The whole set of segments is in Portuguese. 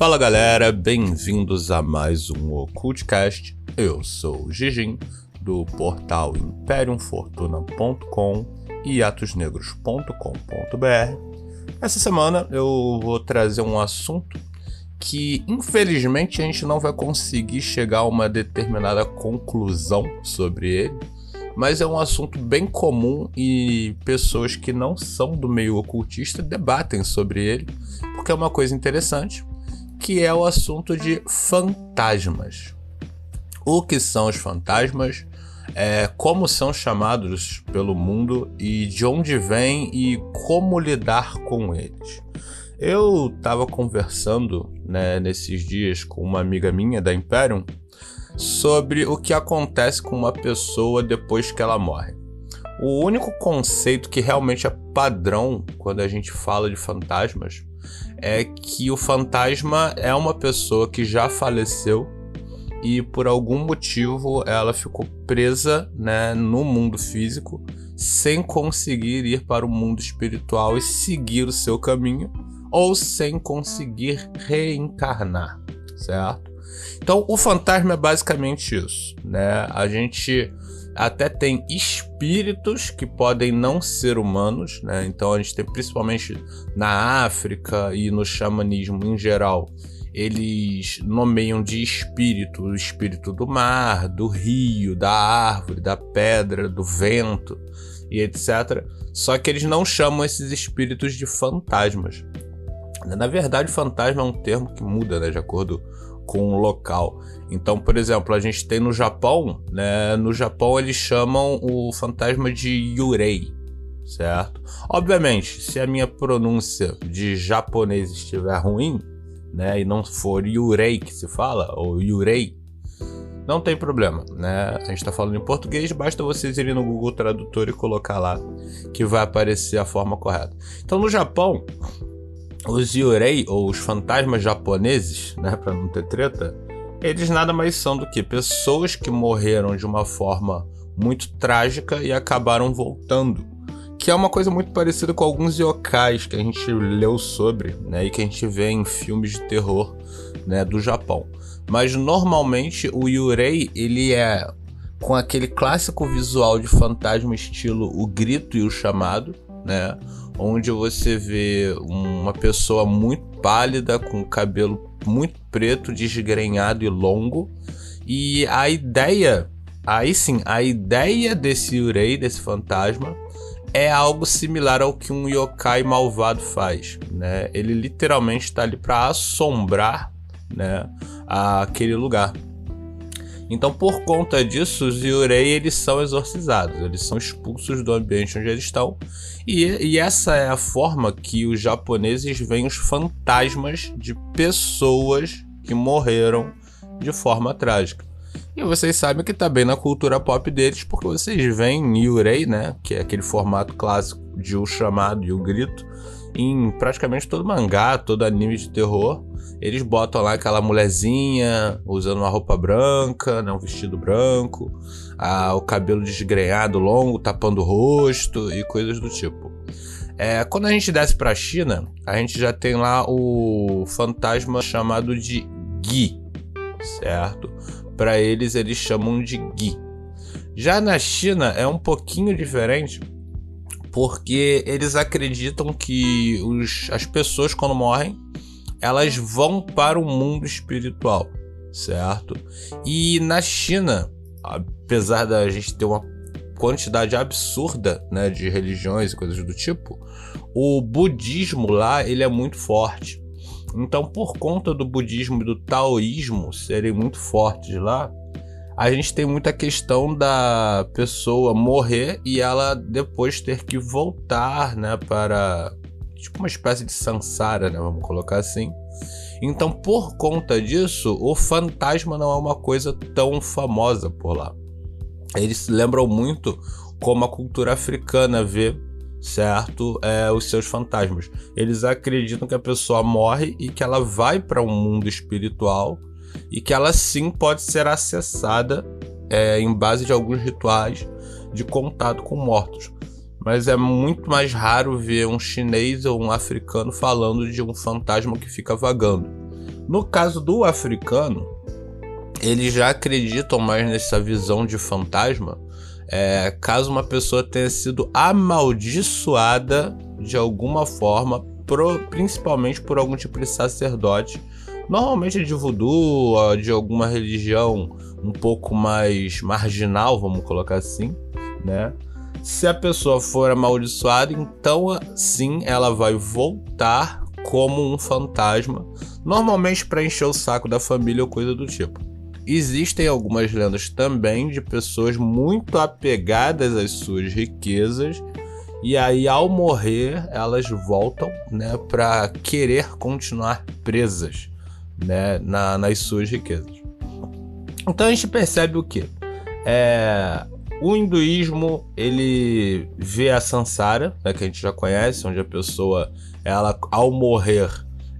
Fala galera, bem-vindos a mais um Occultcast. Eu sou o Gigim, do portal imperiumfortuna.com e atosnegros.com.br. Essa semana eu vou trazer um assunto que infelizmente a gente não vai conseguir chegar a uma determinada conclusão sobre ele, mas é um assunto bem comum e pessoas que não são do meio ocultista debatem sobre ele, porque é uma coisa interessante, que é o assunto de fantasmas. O que são os fantasmas, como são chamados pelo mundo e de onde vêm e como lidar com eles. Eu estava conversando nesses dias com uma amiga minha da Imperium sobre o que acontece com uma pessoa depois que ela morre. O único conceito que realmente é padrão quando a gente fala de fantasmas é que o fantasma é uma pessoa que já faleceu e por algum motivo ela ficou presa, no mundo físico sem conseguir ir para o mundo espiritual e seguir o seu caminho ou sem conseguir reencarnar, certo? Então o fantasma é basicamente isso, A gente até tem espíritos que podem não ser humanos, Então a gente tem principalmente na África e no xamanismo em geral, eles nomeiam de espírito o espírito do mar, do rio, da árvore, da pedra, do vento e etc. Só que eles não chamam esses espíritos de fantasmas. Na verdade, fantasma é um termo que muda, de acordo com o local. Então, por exemplo, a gente tem no Japão, No Japão eles chamam o fantasma de Yurei, certo? Obviamente, se a minha pronúncia de japonês estiver ruim, e não for Yurei que se fala, ou Yurei, não tem problema, A gente tá falando em português, basta vocês irem no Google Tradutor e colocar lá que vai aparecer a forma correta. Então, no Japão, os Yurei, ou os fantasmas japoneses, para não ter treta, eles nada mais são do que pessoas que morreram de uma forma muito trágica e acabaram voltando. Que é uma coisa muito parecida com alguns yokais que a gente leu sobre, e que a gente vê em filmes de terror, do Japão. Mas normalmente o Yurei, ele é com aquele clássico visual de fantasma estilo O Grito e o Chamado, onde você vê uma pessoa muito pálida, com cabelo muito preto, desgrenhado e longo. E a ideia desse Yurei, desse fantasma, é algo similar ao que um yokai malvado faz, Ele literalmente está ali para assombrar, aquele lugar. Então, por conta disso, os Yurei, eles são exorcizados, eles são expulsos do ambiente onde eles estão, e essa é a forma que os japoneses veem os fantasmas de pessoas que morreram de forma trágica. E vocês sabem que tá bem na cultura pop deles, porque vocês veem Yurei, que é aquele formato clássico de O Chamado e O Grito, em praticamente todo mangá, todo anime de terror. Eles botam lá aquela mulherzinha usando uma roupa branca, um vestido branco, o cabelo desgrenhado longo, tapando o rosto e coisas do tipo. Quando a gente desce pra China, a gente já tem lá o fantasma chamado de Gi, certo? Para eles chamam de Gi. Já na China é um pouquinho diferente, porque eles acreditam que as pessoas, quando morrem, elas vão para o mundo espiritual, certo? E na China, apesar da gente ter uma quantidade absurda, de religiões e coisas do tipo, o budismo lá, ele é muito forte. Então, por conta do budismo e do taoísmo serem muito fortes lá, a gente tem muita questão da pessoa morrer e ela depois ter que voltar, para tipo uma espécie de samsara, vamos colocar assim. Então, por conta disso, o fantasma não é uma coisa tão famosa por lá. Eles lembram muito como a cultura africana vê, certo, os seus fantasmas. Eles acreditam que a pessoa morre e que ela vai para um mundo espiritual e que ela sim pode ser acessada em base de alguns rituais de contato com mortos. Mas é muito mais raro ver um chinês ou um africano falando de um fantasma que fica vagando. No caso do africano, eles já acreditam mais nessa visão de fantasma, caso uma pessoa tenha sido amaldiçoada de alguma forma, principalmente por algum tipo de sacerdote, normalmente de voodoo, de alguma religião um pouco mais marginal, vamos colocar assim, né? Se a pessoa for amaldiçoada, então sim, ela vai voltar como um fantasma, normalmente para encher o saco da família ou coisa do tipo. Existem algumas lendas também de pessoas muito apegadas às suas riquezas e aí ao morrer elas voltam, né, para querer continuar presas, né, nas suas riquezas. Então a gente percebe o quê? O hinduísmo, ele vê a Sansara, né, que a gente já conhece, onde a pessoa, ela, ao morrer,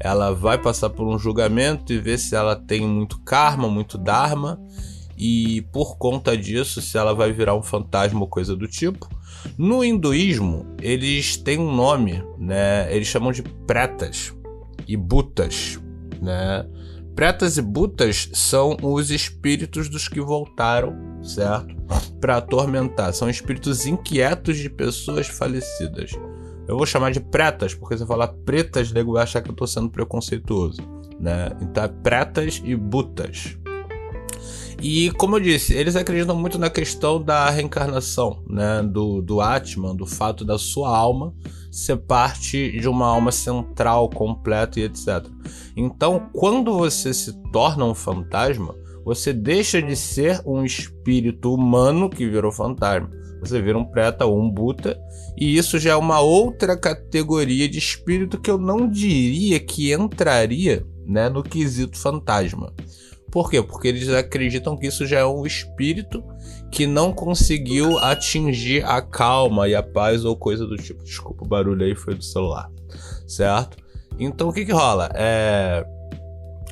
ela vai passar por um julgamento e ver se ela tem muito karma, muito dharma, e por conta disso, se ela vai virar um fantasma ou coisa do tipo. No hinduísmo, eles têm um nome, né? Eles chamam de pretas e butas, né? Pretas e butas são os espíritos dos que voltaram, certo? Para atormentar. São espíritos inquietos de pessoas falecidas. Eu vou chamar de pretas, porque se eu falar pretas, o nego vai achar que eu tô sendo preconceituoso, né? Então é pretas e butas. E como eu disse, eles acreditam muito na questão da reencarnação, né? Do Atman, do fato da sua alma ser parte de uma alma central, completa e etc. Então, quando você se torna um fantasma, você deixa de ser um espírito humano que virou fantasma. Você vira um preta ou um buta, e isso já é uma outra categoria de espírito que eu não diria que entraria, né, no quesito fantasma. Por quê? Porque eles acreditam que isso já é um espírito que não conseguiu atingir a calma e a paz ou coisa do tipo. Desculpa, o barulho aí foi do celular, certo? Então o que rola?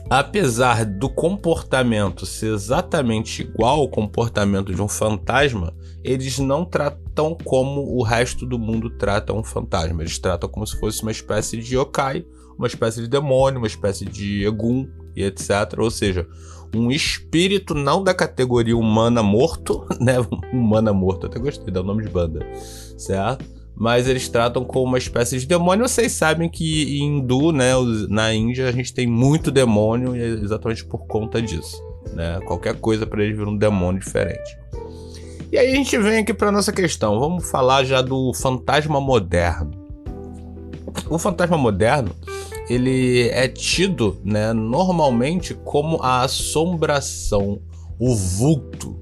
Apesar do comportamento ser exatamente igual ao comportamento de um fantasma, eles não tratam como o resto do mundo trata um fantasma. Eles tratam como se fosse uma espécie de yokai, uma espécie de demônio, uma espécie de egum e etc. Ou seja, um espírito não da categoria humana morto, né? Humana morto, até gostei, dá o nome de banda, certo? Mas eles tratam como uma espécie de demônio. Vocês sabem que em hindu, né, na Índia, a gente tem muito demônio e é exatamente por conta disso, né? Qualquer coisa para eles virar um demônio diferente. E aí a gente vem aqui para nossa questão. Vamos falar já do fantasma moderno. O fantasma moderno, ele é tido, né, normalmente como a assombração, o vulto,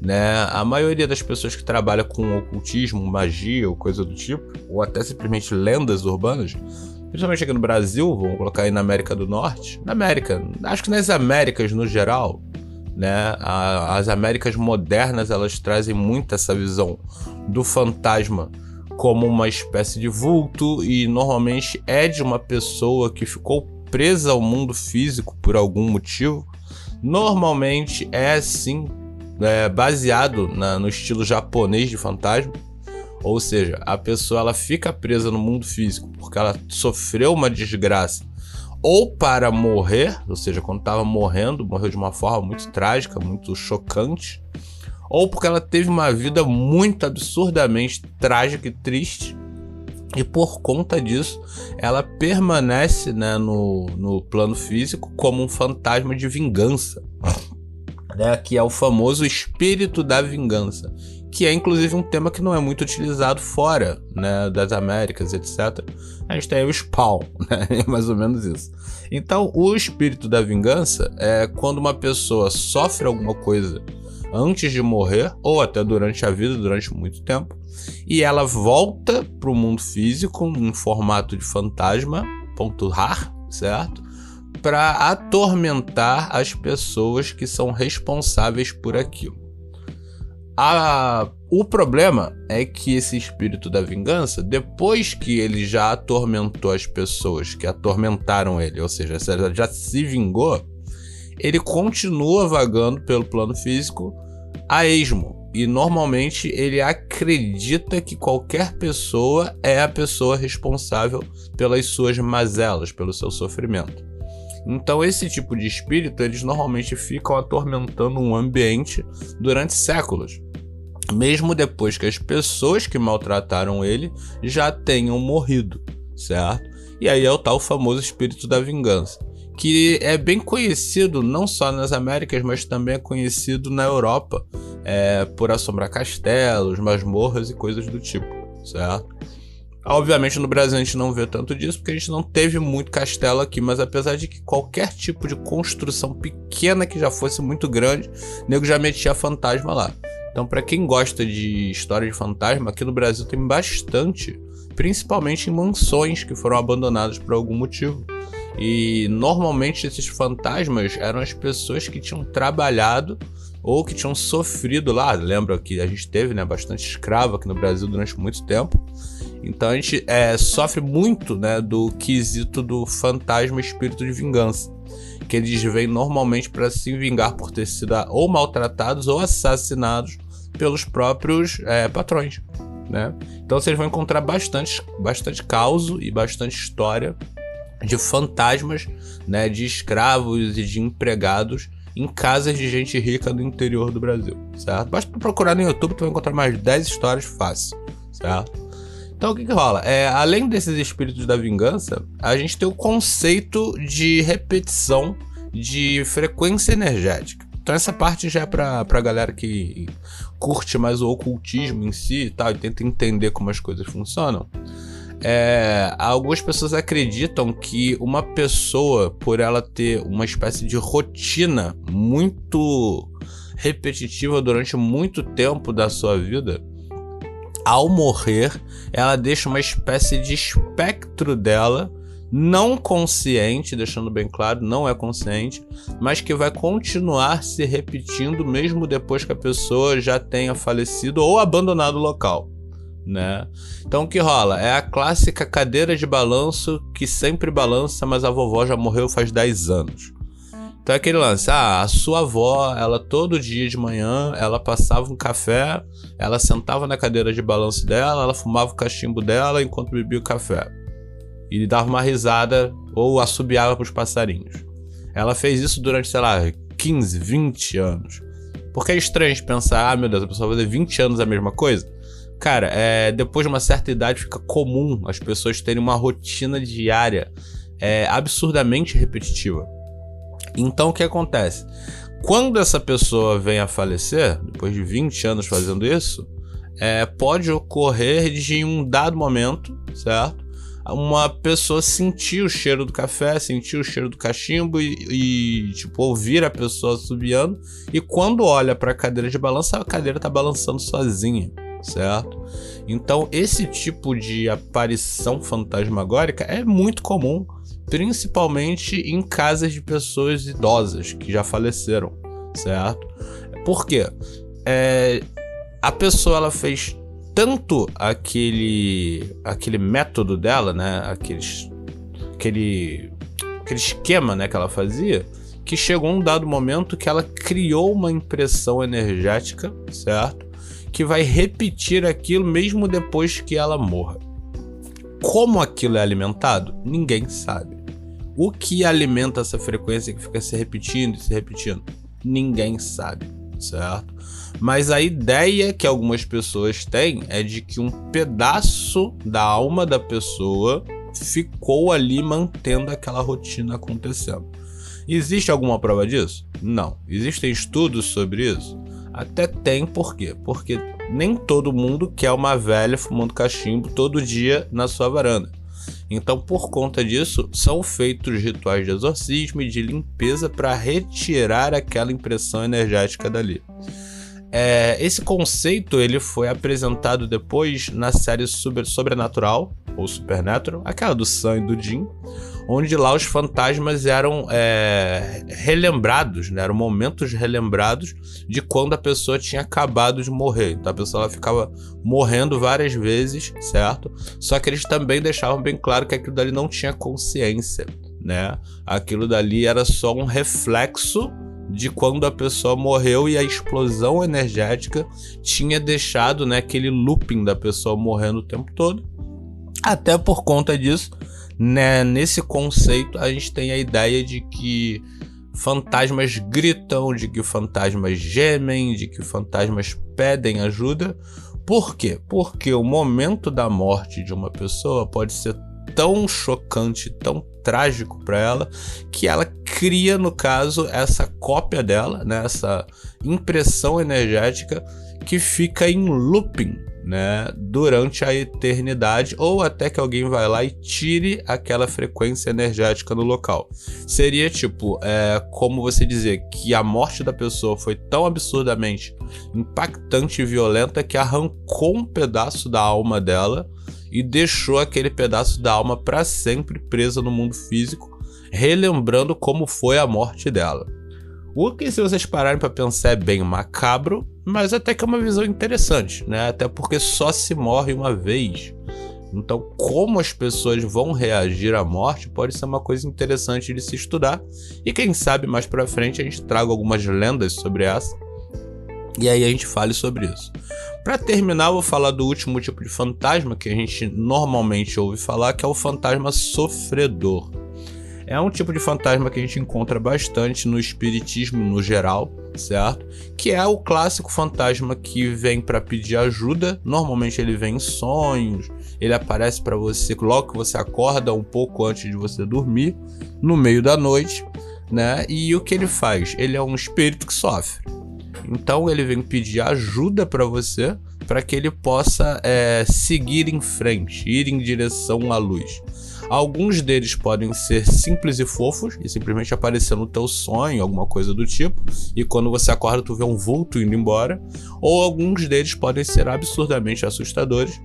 né? A maioria das pessoas que trabalham com ocultismo, magia ou coisa do tipo, ou até simplesmente lendas urbanas, principalmente aqui no Brasil, vamos colocar aí na América do Norte, na América, acho que nas Américas no geral, né? As Américas modernas, elas trazem muito essa visão do fantasma como uma espécie de vulto, e normalmente é de uma pessoa que ficou presa ao mundo físico por algum motivo. Normalmente é assim, baseado no estilo japonês de fantasma, ou seja, a pessoa ela fica presa no mundo físico porque ela sofreu uma desgraça, ou para morrer, ou seja, quando estava morrendo, morreu de uma forma muito trágica, muito chocante, ou porque ela teve uma vida muito absurdamente trágica e triste, e por conta disso ela permanece, né, no plano físico como um fantasma de vingança, né, que é o famoso espírito da vingança, que é inclusive um tema que não é muito utilizado fora, né, das Américas, etc. A gente tem aí o Spawn, né, mais ou menos isso. Então o espírito da vingança é quando uma pessoa sofre alguma coisa antes de morrer, ou até durante a vida, durante muito tempo, e ela volta para o mundo físico em formato de fantasma, ponto rar, certo? Para atormentar as pessoas que são responsáveis por aquilo. O problema é que esse espírito da vingança, depois que ele já atormentou as pessoas que atormentaram ele, ou seja, já se vingou, ele continua vagando pelo plano físico a esmo, e normalmente ele acredita que qualquer pessoa é a pessoa responsável pelas suas mazelas, pelo seu sofrimento. Então esse tipo de espírito, eles normalmente ficam atormentando um ambiente durante séculos, mesmo depois que as pessoas que maltrataram ele já tenham morrido, certo? E aí é o tal famoso espírito da vingança, que é bem conhecido não só nas Américas, mas também é conhecido na Europa, por assombrar castelos, masmorras e coisas do tipo, certo? Obviamente no Brasil a gente não vê tanto disso, porque a gente não teve muito castelo aqui, mas apesar de que qualquer tipo de construção pequena que já fosse muito grande, o nego já metia fantasma lá. Então, para quem gosta de história de fantasma, aqui no Brasil tem bastante, principalmente em mansões que foram abandonadas por algum motivo. E normalmente esses fantasmas eram as pessoas que tinham trabalhado ou que tinham sofrido lá. Lembra que a gente teve, né, bastante escravo aqui no Brasil durante muito tempo. Então a gente sofre muito, né, do quesito do fantasma espírito de vingança, que eles vêm normalmente para se vingar por ter sido ou maltratados ou assassinados pelos próprios patrões, né? Então vocês vão encontrar bastante caos e bastante história de fantasmas, né, de escravos e de empregados em casas de gente rica do interior do Brasil, certo? Basta procurar no YouTube, tu vai encontrar mais 10 histórias fácil, certo? Então o que rola? Além desses espíritos da vingança, a gente tem o conceito de repetição de frequência energética. Então essa parte já é pra galera que curte mais o ocultismo em si e tal, e tenta entender como as coisas funcionam. Algumas pessoas acreditam que uma pessoa, por ela ter uma espécie de rotina muito repetitiva durante muito tempo da sua vida, ao morrer, ela deixa uma espécie de espectro dela, não consciente, deixando bem claro, não é consciente, mas que vai continuar se repetindo mesmo depois que a pessoa já tenha falecido ou abandonado o local, né? Então o que rola? É a clássica cadeira de balanço que sempre balança, mas a vovó já morreu faz 10 anos. Então é aquele lance, a sua avó, ela todo dia de manhã, ela passava um café, ela sentava na cadeira de balanço dela, ela fumava o cachimbo dela enquanto bebia o café. E dava uma risada ou assobiava pros passarinhos. Ela fez isso durante, sei lá, 15, 20 anos. Porque é estranho a gente pensar, meu Deus, a pessoa vai fazer 20 anos a mesma coisa. Cara, depois de uma certa idade fica comum as pessoas terem uma rotina diária absurdamente repetitiva. Então o que acontece? Quando essa pessoa vem a falecer, depois de 20 anos fazendo isso, pode ocorrer de um dado momento, certo? Uma pessoa sentir o cheiro do café, sentir o cheiro do cachimbo e tipo, ouvir a pessoa assobiando, e quando olha para a cadeira de balanço, a cadeira tá balançando sozinha, certo? Então esse tipo de aparição fantasmagórica é muito comum, principalmente em casas de pessoas idosas que já faleceram, certo? Por quê? A pessoa ela fez tanto aquele método dela, né? Aquele esquema, né, que ela fazia, que chegou um dado momento que ela criou uma impressão energética, certo? Que vai repetir aquilo mesmo depois que ela morra. Como aquilo é alimentado? Ninguém sabe. O que alimenta essa frequência que fica se repetindo e se repetindo? Ninguém sabe, certo? Mas a ideia que algumas pessoas têm é de que um pedaço da alma da pessoa ficou ali mantendo aquela rotina acontecendo. Existe alguma prova disso? Não. Existem estudos sobre isso? Até tem, por quê? Porque nem todo mundo quer uma velha fumando cachimbo todo dia na sua varanda. Então, por conta disso, são feitos rituais de exorcismo e de limpeza para retirar aquela impressão energética dali. Esse conceito ele foi apresentado depois na série Sobrenatural, ou Supernatural, aquela do Sam e do Jim, onde lá os fantasmas eram relembrados, né? Eram momentos relembrados de quando a pessoa tinha acabado de morrer. Então a pessoa ela ficava morrendo várias vezes, certo? Só que eles também deixavam bem claro que aquilo dali não tinha consciência, né? Aquilo dali era só um reflexo de quando a pessoa morreu e a explosão energética tinha deixado, né, aquele looping da pessoa morrendo o tempo todo. Até por conta disso, né, nesse conceito a gente tem a ideia de que fantasmas gritam, de que fantasmas gemem, de que fantasmas pedem ajuda. Por quê? Porque o momento da morte de uma pessoa pode ser tão chocante, tão trágico para ela, que ela cria, no caso, essa cópia dela, né, essa impressão energética que fica em looping, né, durante a eternidade, ou até que alguém vai lá e tire aquela frequência energética no local. Seria tipo, como você dizer que a morte da pessoa foi tão absurdamente impactante e violenta que arrancou um pedaço da alma dela e deixou aquele pedaço da alma para sempre presa no mundo físico, relembrando como foi a morte dela. O que, se vocês pararem para pensar, é bem macabro, mas até que é uma visão interessante, né? Até porque só se morre uma vez. Então, como as pessoas vão reagir à morte pode ser uma coisa interessante de se estudar. E quem sabe mais para frente a gente traga algumas lendas sobre essa. E aí a gente fale sobre isso. Para terminar, eu vou falar do último tipo de fantasma que a gente normalmente ouve falar, que é o fantasma sofredor. É um tipo de fantasma que a gente encontra bastante no espiritismo no geral, certo? Que é o clássico fantasma que vem para pedir ajuda. Normalmente ele vem em sonhos, ele aparece para você logo que você acorda, um pouco antes de você dormir, no meio da noite, né? E o que ele faz? Ele é um espírito que sofre. Então ele vem pedir ajuda para você, para que ele possa seguir em frente, ir em direção à luz. Alguns deles podem ser simples e fofos e simplesmente aparecer no teu sonho, alguma coisa do tipo, e quando você acorda tu vê um vulto indo embora. Ou alguns deles podem ser absurdamente assustadores,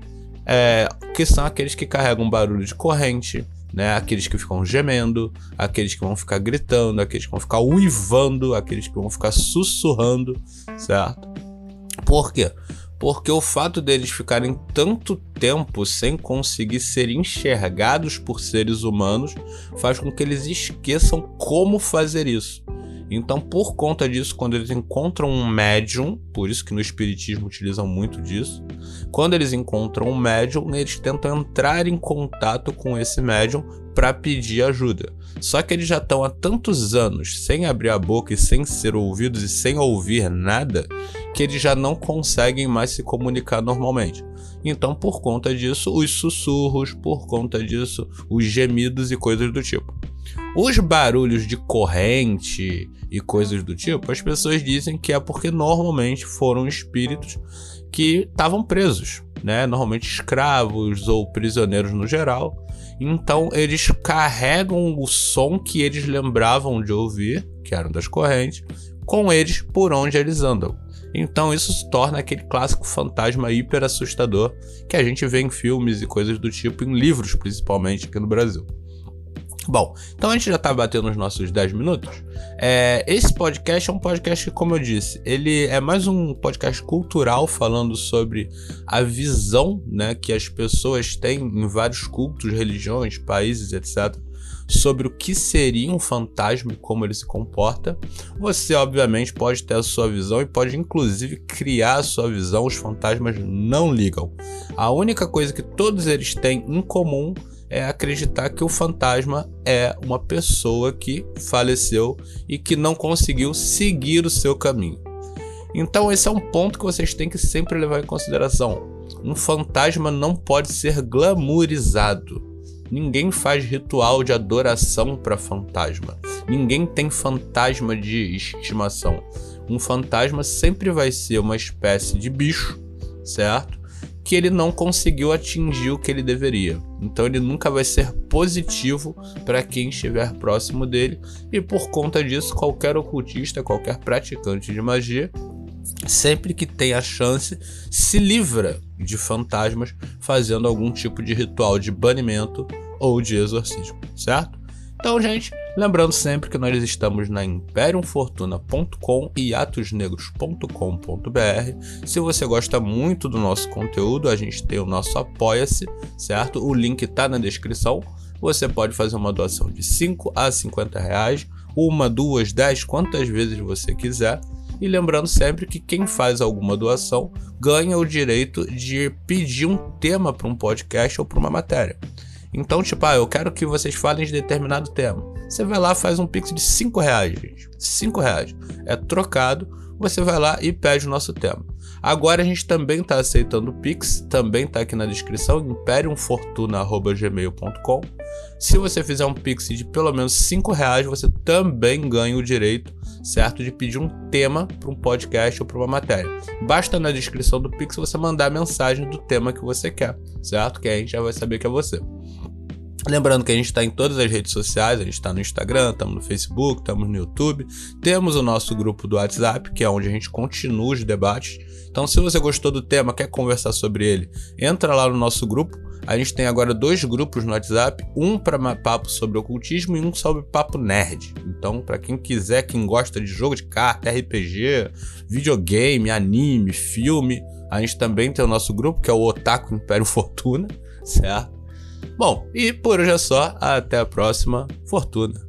que são aqueles que carregam barulho de corrente, né? Aqueles que ficam gemendo, aqueles que vão ficar gritando, aqueles que vão ficar uivando, aqueles que vão ficar sussurrando, certo? Por quê? Porque o fato deles ficarem tanto tempo sem conseguir ser enxergados por seres humanos faz com que eles esqueçam como fazer isso. Então, por conta disso, quando eles encontram um médium, por isso que no espiritismo utilizam muito disso, quando eles encontram um médium, eles tentam entrar em contato com esse médium para pedir ajuda. Só que eles já estão há tantos anos sem abrir a boca e sem ser ouvidos e sem ouvir nada, que eles já não conseguem mais se comunicar normalmente. Então, por conta disso, os sussurros, por conta disso, os gemidos e coisas do tipo. Os barulhos de corrente e coisas do tipo, as pessoas dizem que é porque normalmente foram espíritos que estavam presos, né? Normalmente escravos ou prisioneiros no geral. Então eles carregam o som que eles lembravam de ouvir, que eram das correntes, com eles por onde eles andam. Então isso se torna aquele clássico fantasma hiper assustador que a gente vê em filmes e coisas do tipo, em livros principalmente aqui no Brasil. Bom, então a gente já tá batendo os nossos 10 minutos. Esse podcast é um podcast que, como eu disse, ele é mais um podcast cultural falando sobre a visão, né, que as pessoas têm em vários cultos, religiões, países, etc., sobre o que seria um fantasma e como ele se comporta. Você, obviamente, pode ter a sua visão e pode, inclusive, criar a sua visão. Os fantasmas não ligam. A única coisa que todos eles têm em comum é acreditar que o fantasma é uma pessoa que faleceu e que não conseguiu seguir o seu caminho. Então esse é um ponto que vocês têm que sempre levar em consideração. Um fantasma não pode ser glamourizado. Ninguém faz ritual de adoração para fantasma. Ninguém tem fantasma de estimação. Um fantasma sempre vai ser uma espécie de bicho, certo? Que ele não conseguiu atingir o que ele deveria. Então ele nunca vai ser positivo para quem estiver próximo dele, e por conta disso qualquer ocultista, qualquer praticante de magia, sempre que tem a chance, se livra de fantasmas fazendo algum tipo de ritual de banimento ou de exorcismo, certo? Então, gente, lembrando sempre que nós estamos na imperiumfortuna.com e atosnegros.com.br. Se você gosta muito do nosso conteúdo, a gente tem o nosso Apoia-se, certo? O link está na descrição. Você pode fazer uma doação de 5 a 50 reais, 1, 2, 10, quantas vezes você quiser. E lembrando sempre que quem faz alguma doação ganha o direito de pedir um tema para um podcast ou para uma matéria. Então, tipo, eu quero que vocês falem de determinado tema. Você vai lá, faz um Pix de R$5, gente. R$5. É trocado, você vai lá e pede o nosso tema. Agora a gente também está aceitando o Pix, também está aqui na descrição, imperiumfortuna@gmail.com. Se você fizer um Pix de pelo menos R$5, você também ganha o direito, certo, de pedir um tema para um podcast ou para uma matéria. Basta na descrição do Pix você mandar a mensagem do tema que você quer, certo? Que aí a gente já vai saber que é você. Lembrando que a gente está em todas as redes sociais, a gente está no Instagram, estamos no Facebook, estamos no YouTube, temos o nosso grupo do WhatsApp, que é onde a gente continua os debates. Então, se você gostou do tema, quer conversar sobre ele, entra lá no nosso grupo. A gente tem agora 2 grupos no WhatsApp, um para papo sobre ocultismo e um sobre papo nerd. Então, para quem quiser, quem gosta de jogo de carta, RPG, videogame, anime, filme, a gente também tem o nosso grupo, que é o Otaku Império Fortuna, certo? Bom, e por hoje é só. Até a próxima. Fortuna!